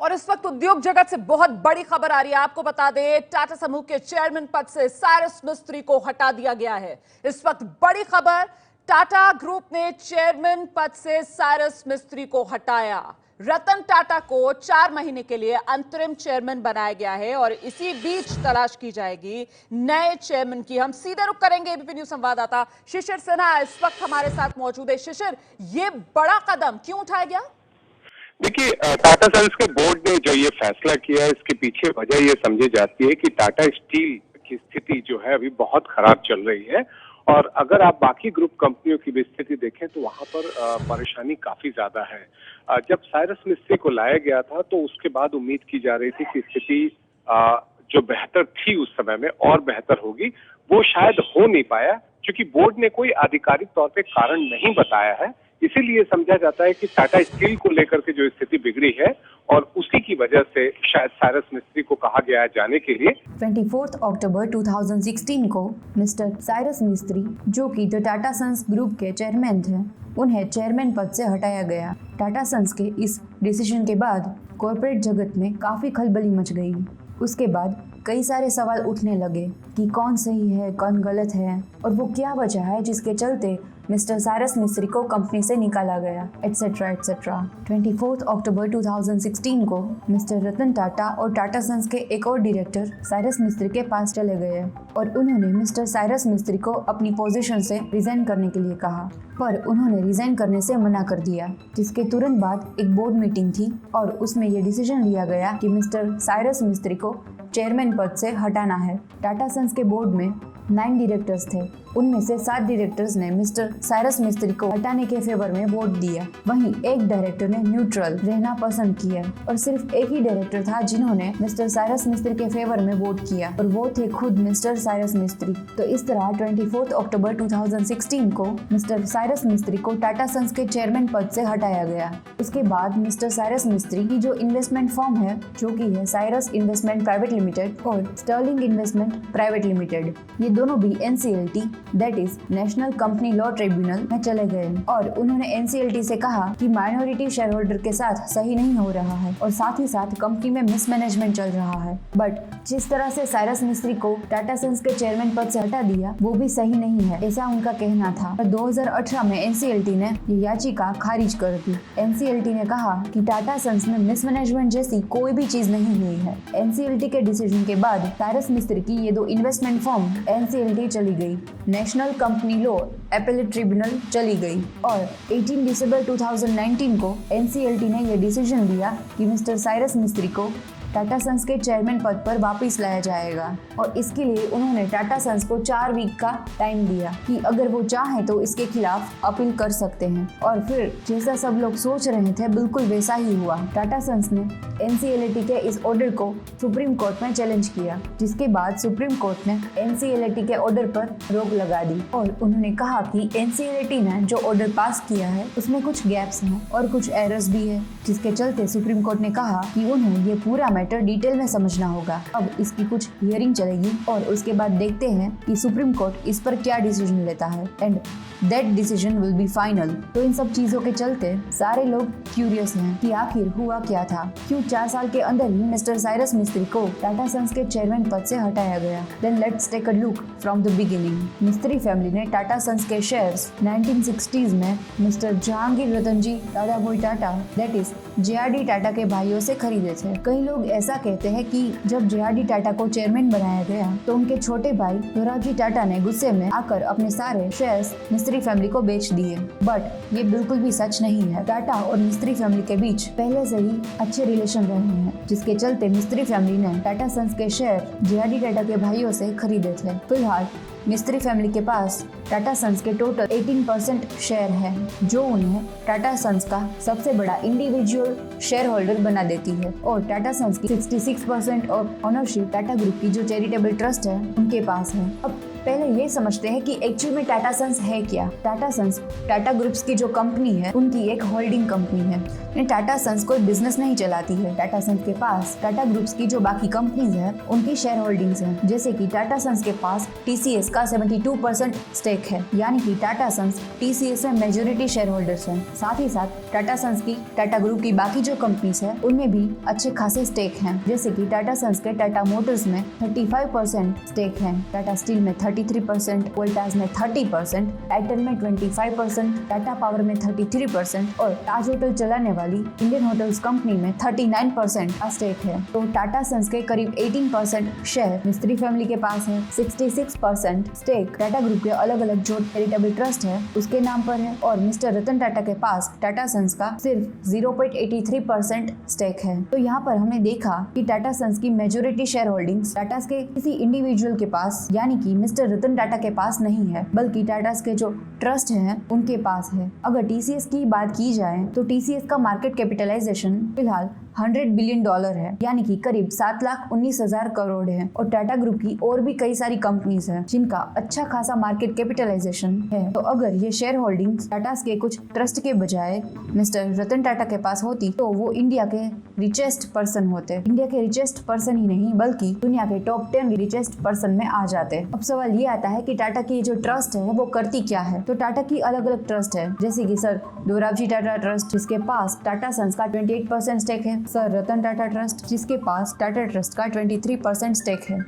और इस वक्त उद्योग जगत से बहुत बड़ी खबर आ रही है। आपको बता दें, टाटा समूह के चेयरमैन पद से साइरस मिस्त्री को हटा दिया गया है। इस वक्त बड़ी खबर, टाटा ग्रुप ने चेयरमैन पद से साइरस मिस्त्री को हटाया। रतन टाटा को 4 महीने के लिए अंतरिम चेयरमैन बनाया गया है और इसी बीच तलाश की जाएगी नए चेयरमैन की। हम सीधे रुख करेंगे एबीपी न्यूज संवाददाता शिशिर सिन्हा इस वक्त हमारे साथ मौजूद है। शिशिर, ये बड़ा कदम क्यों उठाया गया? देखिए, टाटा सन्स के बोर्ड ने जो ये फैसला किया है, इसके पीछे वजह ये समझी जाती है कि टाटा स्टील की स्थिति जो है अभी बहुत खराब चल रही है और अगर आप बाकी ग्रुप कंपनियों की भी स्थिति देखें तो वहां पर परेशानी काफी ज्यादा है। जब साइरस मिस्त्री को लाया गया था तो उसके बाद उम्मीद की जा रही थी कि स्थिति जो बेहतर थी उस समय में और बेहतर होगी, वो शायद हो नहीं पाया क्योंकि बोर्ड ने कोई आधिकारिक तौर पे कारण नहीं बताया है। इसीलिए समझा जाता है कि टाटा स्टील को लेकर के जो स्थिति बिगड़ी है और उसी की वजह से शायद साइरस मिस्त्री को कहा गया है जाने के लिए। 24 अक्टूबर 2016 को मिस्टर साइरस मिस्त्री, जो कि द टाटा सन्स ग्रुप के चेयरमैन थे, उन्हें चेयरमैन पद से हटाया गया। टाटा सन्स के इस डिसीजन के बाद कॉर्पोरेट जगत में काफी खलबली मच गई। उसके बाद कई सारे सवाल उठने लगे कि कौन सही है, कौन गलत है और वो क्या वजह है जिसके चलते मिस्टर साइरस मिस्त्री को कंपनी से निकाला गया, एटसेट्रा एटसेट्रा। 24 अक्टूबर 2016 को मिस्टर रतन टाटा और टाटा सन्स के एक और डायरेक्टर साइरस मिस्त्री के पास चले गए और उन्होंने मिस्टर साइरस मिस्त्री को अपनी पोजीशन से रिजाइन करने के लिए कहा, पर उन्होंने रिजाइन करने से मना कर दिया। जिसके तुरंत बाद एक बोर्ड मीटिंग थी और उसमें यह डिसीजन लिया गया कि मिस्टर साइरस मिस्त्री को चेयरमैन पद से हटाना है। टाटा सन्स के बोर्ड में 9 डायरेक्टर्स थे, उनमें से 7 डायरेक्टर्स ने मिस्टर साइरस मिस्त्री को हटाने के फेवर में वोट दिया। वहीं एक डायरेक्टर ने न्यूट्रल रहना पसंद किया और सिर्फ एक ही डायरेक्टर था जिन्होंने मिस्टर साइरस मिस्त्री के फेवर में वोट किया और वो थे खुद मिस्टर साइरस मिस्त्री। तो इस तरह 24 अक्टूबर 2016 को मिस्टर साइरस मिस्त्री को टाटा सन्स के चेयरमैन पद से हटाया गया। उसके बाद मिस्टर साइरस मिस्त्री की जो इन्वेस्टमेंट फर्म है, जो की है साइरस इन्वेस्टमेंट प्राइवेट लिमिटेड और स्टर्लिंग इन्वेस्टमेंट प्राइवेट लिमिटेड, ये दोनों भी NCLT that is national company law tribunal में चले गए और उन्होंने NCLT से कहा कि माइनॉरिटी शेयर होल्डर के साथ सही नहीं हो रहा है और साथ ही साथ कंपनी में मिसमैनेजमेंट चल रहा है। बट जिस तरह से साइरस मिस्त्री को टाटा सन्स के चेयरमैन पद से हटा दिया वो भी सही नहीं है, ऐसा उनका कहना था। 2018 में NCLT ने ये याचिका खारिज कर दी। NCLT ने कहा कि टाटा सन्स में मिसमैनेजमेंट जैसी कोई भी चीज नहीं हुई है। NCLT के डिसीजन के बाद साइरस मिस्त्री की ये 2 इन्वेस्टमेंट फर्म NCLT चली गई, national company law appellate tribunal चली गई और 18 दिसंबर 2019 को NCLT ने यह डिसीजन लिया कि मिस्टर साइरस मिस्त्री को टाटा सन्स के चेयरमैन पद पर वापस लाया जाएगा और इसके लिए उन्होंने टाटा सन्स को 4 वीक का टाइम दिया कि अगर वो चाहें तो इसके खिलाफ अपील कर सकते हैं। और फिर जैसा सब लोग सोच रहे थे बिल्कुल वैसा ही हुआ। टाटा सन्स ने NCLT के इस ऑर्डर को सुप्रीम कोर्ट में चैलेंज किया, जिसके बाद सुप्रीम कोर्ट ने NCLT के ऑर्डर पर रोक लगा दी और उन्होंने कहा कि NCLT ने जो ऑर्डर पास किया है उसमें कुछ गैप्स हैं और कुछ एरर्स भी है, जिसके चलते सुप्रीम कोर्ट ने कहा कि उन्हें ये पूरा डिटेल में समझना होगा। अब इसकी कुछ हियरिंग चलेगी और उसके बाद देखते हैं कि सुप्रीम कोर्ट इस पर क्या डिसीजन लेता है and that decision will be final. तो इन सब चीजों के चलते सारे लोग क्यूरियस हैं कि आखिर हुआ क्या था, क्यों 4 साल के अंदर ही मिस्टर साइरस मिस्त्री को टाटा सन्स के चेयरमैन पद से हटाया गया। Then let's take a look from the beginning. Mistry family ने टाटा सन्स के शेयर्स 1960s में mister Jehangir Ratan ji Dadabhai Tata that is JRD Tata के भाइयों से खरीदे थे। कई लोग ऐसा कहते हैं कि जब JRD टाटा को चेयरमैन बनाया गया तो उनके छोटे भाई दोराबजी टाटा ने गुस्से में आकर अपने सारे शेयर्स मिस्त्री फैमिली को बेच दिए। बट ये बिल्कुल भी सच नहीं है। टाटा और मिस्त्री फैमिली के बीच पहले से ही अच्छे रिलेशन रहे हैं, जिसके चलते मिस्त्री फैमिली ने टाटा सन्स के शेयर JRD टाटा के भाइयों से खरीदे थे। फिलहाल मिस्त्री फैमिली के पास टाटा सन्स के टोटल 18% शेयर है, जो उन्हें टाटा सन्स का सबसे बड़ा इंडिविजुअल शेयर होल्डर बना देती है और टाटा सन्स की 66% ऑफ ओनरशिप टाटा ग्रुप की जो चैरिटेबल ट्रस्ट है उनके पास है। अब पहले ये समझते हैं कि एक्चुअल में टाटा सन्स है क्या। टाटा सन्स टाटा ग्रुप्स की जो कंपनी है उनकी एक होल्डिंग कंपनी है। टाटा सन्स कोई बिजनेस नहीं चलाती है। टाटा सन्स के पास टाटा ग्रुप्स की जो बाकी कंपनीज है उनकी शेयर होल्डिंग्स हैं, जैसे कि टाटा सन्स के पास TCS का 72% स्टेक है, यानी कि टाटा सन्स TCS में मेजोरिटी शेयर होल्डर्स हैं। साथ ही साथ टाटा सन्स की टाटा ग्रुप की बाकी जो कंपनीज है उनमें भी अच्छे खासे स्टेक हैं, जैसे कि टाटा सन्स के टाटा मोटर्स में 35% स्टेक है, टाटा स्टील में 33%, वोल्टास में 30%, टाइटन में 25%, टाटा पावर में 33% और ताज होटल चलाने वाली इंडियन होटल्स कंपनी में 39% का स्टेक है। तो टाटा सन्स के करीब 18% शेयर मिस्त्री फैमिली के पास है। 66% स्टेक टाटा ग्रुप के अलग अलग जो चैरिटेबल ट्रस्ट है उसके नाम पर है और मिस्टर रतन टाटा के पास टाटा सन्स का सिर्फ 0.83% स्टेक है। तो यहाँ पर हमने देखा कि टाटा सन्स की मेजोरिटी शेयर होल्डिंग्स टाटा के किसी इंडिविजुअल के पास यानी कि मिस्टर रतन टाटा के पास नहीं है, बल्कि टाटा के जो ट्रस्ट हैं उनके पास है। अगर TCS की बात की जाए तो TCS का मार्केट कैपिटलाइजेशन फिलहाल $100 बिलियन है, यानी कि करीब 7,19,000 करोड़ है। और टाटा ग्रुप की और भी कई सारी कंपनीज हैं जिनका अच्छा खासा मार्केट कैपिटलाइजेशन है। तो अगर ये शेयर होल्डिंग्स टाटा के कुछ ट्रस्ट के बजाय मिस्टर रतन टाटा के पास होती तो वो इंडिया के रिचेस्ट पर्सन होते। इंडिया के रिचेस्ट पर्सन ही नहीं बल्कि दुनिया के टॉप 10 रिचेस्ट पर्सन में आ जाते। अब सवाल ये आता है कि टाटा की जो ट्रस्ट है वो करती क्या है। तो टाटा की अलग अलग ट्रस्ट है, जैसे कि सर दोराबजी टाटा ट्रस्ट जिसके पास टाटा सन्स का 28% स्टेक है, सर रतन टाटा ट्रस्ट जिसके पास टाटा ट्रस्ट का 23% स्टेक है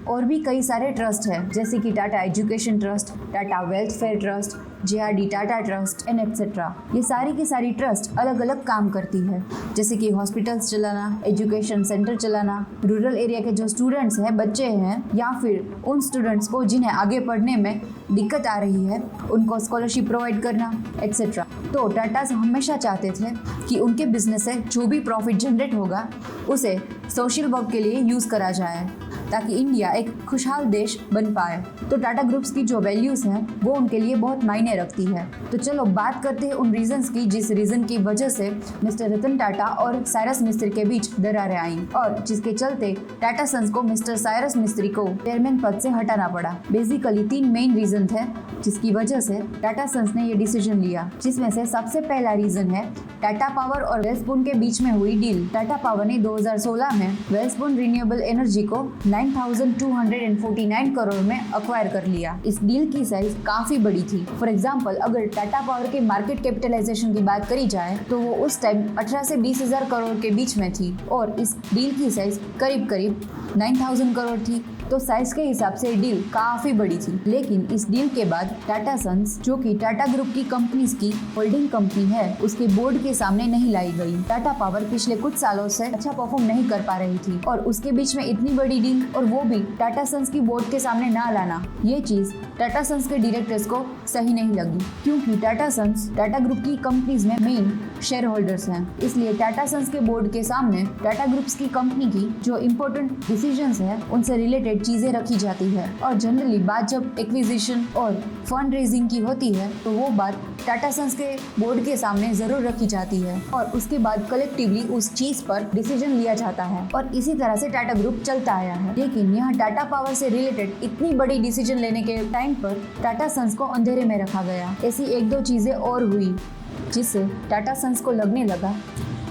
और भी कई सारे ट्रस्ट है, जैसे कि Tata education trust, Tata welfare trust, JRD Tata trust and etcetera. ये सारी की सारी ट्रस्ट अलग अलग काम करती है, जैसे कि हॉस्पिटल्स चलाना, एजुकेशन सेंटर चलाना, रूरल एरिया के जो स्टूडेंट्स हैं, बच्चे हैं, या फिर उन स्टूडेंट्स को जिन्हें आगे पढ़ने में दिक्कत आ रही है उनको स्कॉलरशिप प्रोवाइड करना एक्सेट्रा। तो टाटा हमेशा चाहते थे कि उनके बिजनेस से जो भी प्रॉफिट जनरेट होगा उसे सोशल वर्क के लिए यूज़ करा जाए ताकि इंडिया एक खुशहाल देश बन पाए। तो टाटा ग्रुप्स की जो वैल्यूज हैं वो उनके लिए बहुत मायने रखती है। तो चलो बात करते हैं उन रीजंस की जिस रीजन की वजह से मिस्टर रतन टाटा और साइरस मिस्त्री के बीच दरारें आई और जिसके चलते टाटा सन्स को मिस्टर साइरस मिस्त्री को चेयरमैन पद से हटाना पड़ा। बेसिकली 3 मेन रीजन थे जिसकी वजह से टाटा सन्स ने ये डिसीजन लिया, जिसमें से सबसे पहला रीजन है टाटा पावर और वेल्सपुन के बीच में हुई डील। टाटा पावर ने 2016 में वेल्सपुन रिन्यूएबल एनर्जी को 9,249 करोड़ में अक्वायर कर लिया। इस डील की साइज काफी बड़ी थी। फॉर एग्जांपल अगर टाटा पावर के मार्केट कैपिटलाइजेशन की बात करी जाए तो वो उस टाइम 18 से 20,000 करोड़ के बीच में थी और इस डील की साइज करीब 9,000 करोड़ थी। तो साइज के हिसाब से डील काफी बड़ी थी। लेकिन इस डील के बाद टाटा सन्स जो कि टाटा ग्रुप की कंपनीज की होल्डिंग कंपनी है उसके बोर्ड के सामने नहीं लाई गई। टाटा पावर पिछले कुछ सालों से अच्छा परफॉर्म नहीं कर पा रही थी और उसके बीच में इतनी बड़ी डील और वो भी टाटा सन्स की बोर्ड के सामने ना लाना, ये चीज टाटा सन्स के डायरेक्टर्स को सही नहीं लगी, क्योंकि टाटा सन्स टाटा ग्रुप की कंपनीज में मेन शेयर होल्डर्स हैं। इसलिए टाटा सन्स के बोर्ड के सामने टाटा ग्रुप्स की कंपनी की जो इम्पोर्टेंट डिसीजंस है उनसे रिलेटेड चीजें रखी जाती है। और जनरली बात जब एक्विजिशन और फंड रेजिंग की होती है तो वो बात टाटा सन्स के बोर्ड के सामने जरूर रखी जाती है और उसके बाद कलेक्टिवली उस चीज पर डिसीजन लिया जाता है और इसी तरह से टाटा ग्रुप चलता आया है। लेकिन यहाँ टाटा पावर से रिलेटेड इतनी बड़ी डिसीजन लेने के टाइम पर टाटा सन्स को अंधेरे में रखा गया। ऐसी 1-2 चीजें और हुई जिससे टाटा सन्स को लगने लगा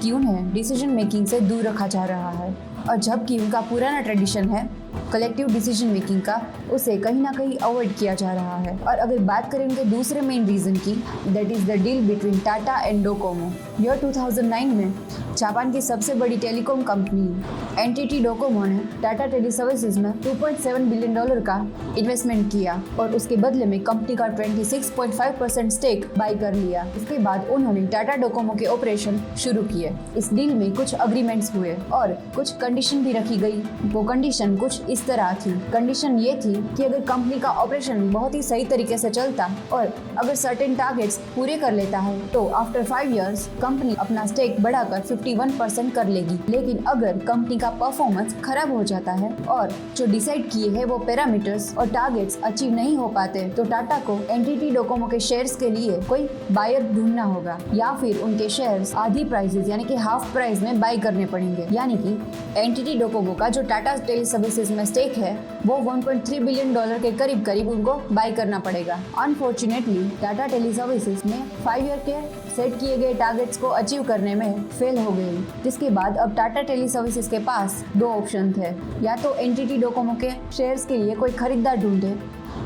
कि उन्हें डिसीजन मेकिंग से दूर रखा जा रहा है और जबकि उनका पुराना ट्रेडिशन है कलेक्टिव डिसीजन मेकिंग का, उसे कहीं ना कहीं अवॉइड किया जा रहा है। और अगर बात करें उनके दूसरे मेन रीजन की, that is the deal between Tata and Docomo. Year 2009 में जापान की सबसे बड़ी टेलीकॉम कंपनी एनटीटी डोकोमो ने टाटा टेली सर्विसेज में $2.7 बिलियन का इन्वेस्टमेंट किया और उसके बदले में कंपनी का 26.5% स्टेक बाय कर लिया। इसके बाद उन्होंने टाटा डोकोमो के ऑपरेशन शुरू किए। इस डील में कुछ अग्रीमेंट्स हुए और कुछ कंडीशन भी रखी गई। वो कंडीशन कुछ इस तरह थी। कंडीशन ये थी कि अगर कंपनी का ऑपरेशन बहुत ही सही तरीके से चलता और अगर सर्टेन टारगेट्स पूरे कर लेता है तो आफ्टर 5 इयर्स कंपनी अपना स्टेक बढ़ाकर 51% कर लेगी। लेकिन अगर कंपनी का परफॉर्मेंस खराब हो जाता है और जो डिसाइड किए हैं वो पैरामीटर्स और टारगेट्स अचीव नहीं हो पाते तो टाटा को एनटीटी डोकोमो के शेयर्स के लिए कोई बायर ढूंढना होगा या फिर उनके शेयर्स आधी प्राइसेस यानी कि हाफ प्राइस में बाय करने पड़ेंगे। यानी कि एनटीटी डोकोमो का जो टाटा टेली सर्विसेज में स्टेक है वो $1.3 बिलियन के करीब उनको बाय करना पड़ेगा। अनफॉर्चुनेटली टाटा टेली सर्विसेज ने 5 ईयर के सेट किए गए टारगेट्स को अचीव करने में फेल हो गई, जिसके बाद अब टाटा टेली सर्विसेज के पास 2 ऑप्शन थे, या तो एनटीटी डोकोमो के शेयर्स के लिए कोई खरीदार ढूंढे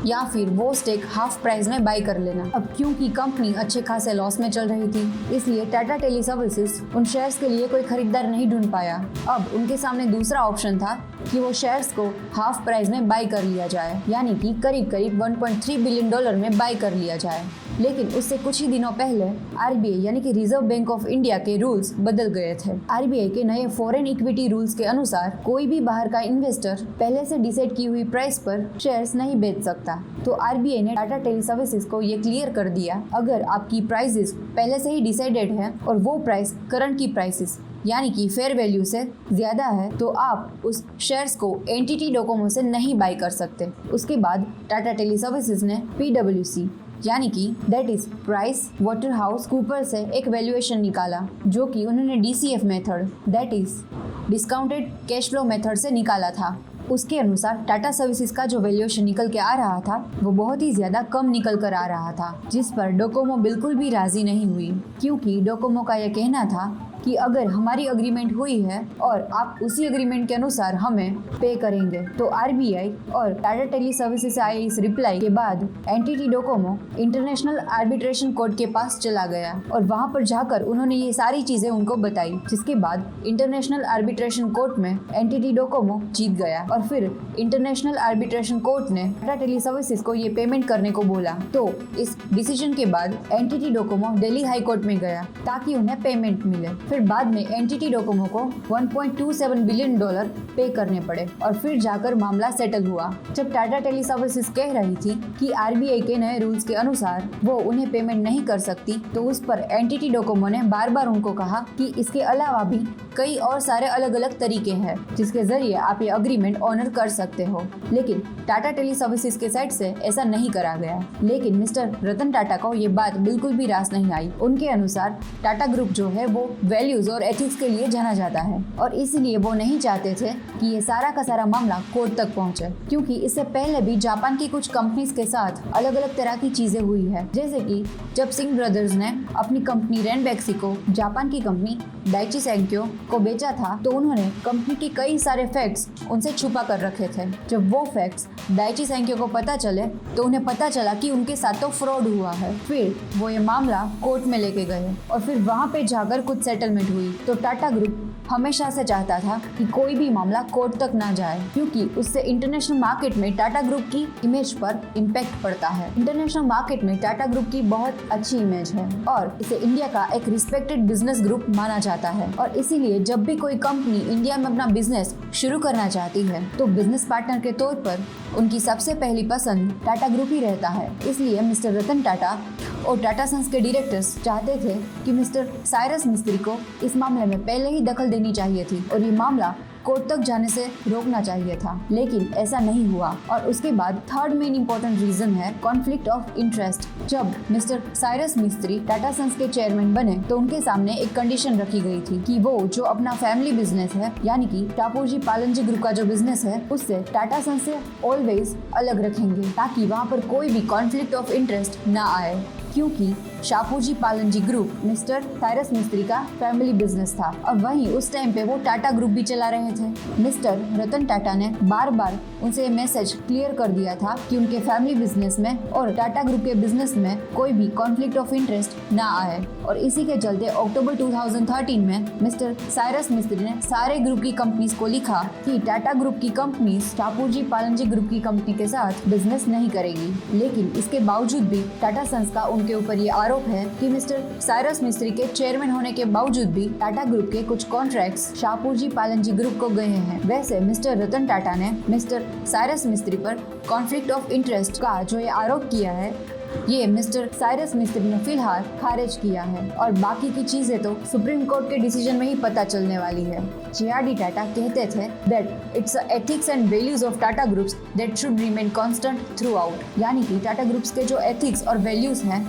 या फिर वो स्टेक हाफ प्राइस में बाय कर लेना। अब क्योंकि कंपनी अच्छे खासे लॉस में चल रही थी, इसलिए टाटा टेली सर्विसेज उन शेयर्स के लिए कोई खरीदार नहीं ढूंढ पाया। अब उनके सामने दूसरा ऑप्शन था कि वो शेयर्स को हाफ प्राइस में बाय कर लिया जाए, यानी कि करीब $1.3 बिलियन में बाय कर लिया जाए। लेकिन उससे कुछ ही दिनों पहले आरबीआई यानी कि रिजर्व बैंक ऑफ इंडिया के रूल्स बदल गए थे। आरबीआई के नए फॉरेन इक्विटी रूल्स के अनुसार कोई भी बाहर का इन्वेस्टर पहले से डिसाइड की हुई प्राइस पर शेयर्स नहीं बेच सकता। तो आरबीआई ने टाटा टेली सर्विसेज को ये क्लियर कर दिया, अगर आपकी प्राइसेस पहले से ही डिसाइडेड है और वो प्राइस करंट की प्राइसेस यानी कि फेयर वैल्यू से ज़्यादा है, तो आप उस शेयर्स को एनटीटी डोकोमो से नहीं बाय कर सकते। उसके बाद टाटा टेली सर्विसेज ने PwC यानी कि that is price Waterhouse Cooper से एक वैल्यूएशन निकाला, जो कि उन्होंने DCF method that is discounted cash flow method से निकाला था। उसके अनुसार टाटा सर्विसेज का जो वैल्यूएशन निकल के आ रहा था वो बहुत ही ज़्यादा कम निकल कर आ रहा था, जिस पर डोकोमो बिल्कुल भी राज़ी नहीं हुई, क्योंकि डोकोमो का यह कहना था कि अगर हमारी एग्रीमेंट हुई है और आप उसी एग्रीमेंट के अनुसार हमें पे करेंगे। तो आरबीआई और टाटा टेली सर्विसेज से आए इस रिप्लाई के बाद NTT Docomo international arbitration court के पास चला गया और वहां पर जाकर उन्होंने ये सारी चीज़ें उनको बताई, जिसके बाद इंटरनेशनल आर्बिट्रेशन कोर्ट में एनटीटी डोकोमो जीत गया और फिर इंटरनेशनल आर्बिट्रेशन कोर्ट ने टाटा टेली सर्विसेज को ये पेमेंट करने को बोला। तो इस डिसीजन के बाद NTT Docomo Delhi high court में गया ताकि उन्हें पेमेंट मिले। फिर बाद में एनटीटी डोकोमो को $1.27 बिलियन पे करने पड़े और फिर जाकर मामला सेटल हुआ। जब टाटा टेली सर्विसेज कह रही थी कि आरबीआई के नए रूल्स के अनुसार वो उन्हें पेमेंट नहीं कर सकती, तो उस पर एनटीटी डोकोमो ने बार बार उनको कहा कि इसके अलावा भी कई और सारे अलग अलग तरीके हैं जिसके जरिए आप ये अग्रीमेंट ऑनर कर सकते हो। लेकिन टाटा टेली सर्विसेज के साइड से ऐसा नहीं करा गया। लेकिन मिस्टर रतन टाटा को ये बात बिल्कुल भी रास नहीं आई। उनके अनुसार टाटा ग्रुप जो है वो वैल्यूज और एथिक्स के लिए जाना जाता है और इसीलिए वो नहीं चाहते थे कि ये सारा का सारा मामला कोर्ट तक पहुंचे, क्योंकि इससे पहले भी जापान की कुछ कंपनीज के साथ अलग अलग तरह की चीजें हुई है। जैसे कि जब सिंह ब्रदर्स ने अपनी कंपनी रेनबैक्सी को जापान की कंपनी डाइची सैंक्यो को बेचा था, तो उन्होंने कंपनी के कई सारे फैक्ट्स उनसे छुपा कर रखे थे। जब वो फैक्ट्स डाइची सैंक्यो को पता चले तो उन्हें पता चला कि उनके साथ तो फ्रॉड हुआ है। फिर वो ये मामला कोर्ट में लेके गए और फिर वहाँ पे जाकर कुछ सेटलमेंट हुई। तो टाटा ग्रुप हमेशा से चाहता था कि कोई भी मामला कोर्ट तक ना जाए, क्योंकि उससे इंटरनेशनल मार्केट में टाटा ग्रुप की इमेज पर इम्पैक्ट पड़ता है। इंटरनेशनल मार्केट में टाटा ग्रुप की बहुत अच्छी इमेज है और इसे इंडिया का एक रिस्पेक्टेड बिजनेस ग्रुप माना जाता है और इसीलिए जब भी कोई कंपनी इंडिया में अपना बिजनेस शुरू करना चाहती है तो बिजनेस पार्टनर के तौर पर उनकी सबसे पहली पसंद टाटा ग्रुप ही रहता है। इसलिए मिस्टर रतन टाटा और टाटा सन्स के डायरेक्टर्स चाहते थे कि मिस्टर साइरस मिस्त्री को इस मामले में पहले ही दखल देनी चाहिए थी और ये मामला कोर्ट तक जाने से रोकना चाहिए था, लेकिन ऐसा नहीं हुआ। और उसके बाद थर्ड मेन इंपॉर्टेंट रीजन है कॉन्फ्लिक्ट ऑफ इंटरेस्ट। जब मिस्टर साइरस मिस्त्री टाटा सन्स के चेयरमैन बने तो उनके सामने एक कंडीशन रखी गई थी कि वो जो अपना फैमिली बिजनेस है यानी कि टापोजी पालनजी ग्रुप का जो बिजनेस है उससे टाटा सन्स से ऑलवेज अलग रखेंगे, ताकि वहाँ पर कोई भी कॉन्फ्लिक्ट ऑफ इंटरेस्ट ना आए, क्योंकि शापूजी पालनजी ग्रुप मिस्टर साइरस मिस्त्री का फैमिली बिजनेस था और वहीं उस टाइम पे वो टाटा ग्रुप भी चला रहे थे। मिस्टर रतन टाटा ने बार बार उनसे मैसेज क्लियर कर दिया था कि उनके फैमिली बिजनेस में और टाटा ग्रुप के बिजनेस में कोई भी कॉन्फ्लिक्ट ऑफ इंटरेस्ट ना आए और इसी के चलते अक्टूबर 2013 में मिस्टर साइरस मिस्त्री ने सारे ग्रुप की कंपनीज को लिखा कि टाटा ग्रुप की कंपनीज शापूजी पालनजी ग्रुप की कंपनी के साथ बिजनेस नहीं करेगी। लेकिन इसके बावजूद भी टाटा सन्स का उनके ऊपर ये आरोप है कि मिस्टर साइरस मिस्त्री के चेयरमैन होने के बावजूद भी टाटा ग्रुप के कुछ कॉन्ट्रैक्ट्स शापूजी पालनजी ग्रुप को गए हैं। वैसे मिस्टर रतन टाटा ने मिस्टर साइरस मिस्त्री पर कॉन्फ्लिक्ट ऑफ इंटरेस्ट का जो ये आरोप किया है ये मिस्टर साइरस मिस्त्री ने फिलहाल खारिज किया है और बाकी की चीजें तो सुप्रीम कोर्ट के डिसीजन में ही पता चलने वाली है। JRD टाटा कहते थे that it's ethics and values of Tata groups that should remain constant through out, यानी कि टाटा ग्रुप्स के जो एथिक्स और वैल्यूज हैं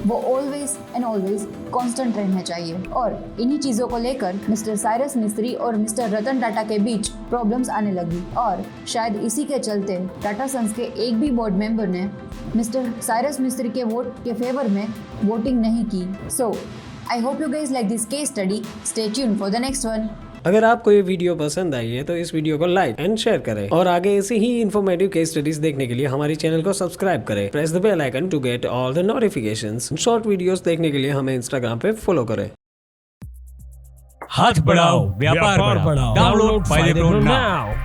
वो ऑलवेज एंड ऑलवेज कांस्टेंट रहना चाहिए। और इन्हीं चीज़ों को लेकर मिस्टर साइरस मिस्त्री और मिस्टर रतन टाटा के बीच प्रॉब्लम्स आने लगी और शायद इसी के चलते टाटा सन्स के एक भी बोर्ड मेंबर ने मिस्टर साइरस मिस्त्री के वोट के फेवर में वोटिंग नहीं की। So I hope you guys like this case study. Stay tuned for the next one. अगर आपको ये वीडियो पसंद आई है तो इस वीडियो को लाइक एंड शेयर करें और आगे ऐसी ही इन्फॉर्मेटिव केस स्टडीज देखने के लिए हमारे चैनल को सब्सक्राइब करें। Press the bell icon to get all the notifications. Short videos देखने के लिए हमें इंस्टाग्राम पे फॉलो करें। हाथ बढ़ाओ, व्यापार बढ़ाओ। डाउनलोड फायदे प्रो नाउ।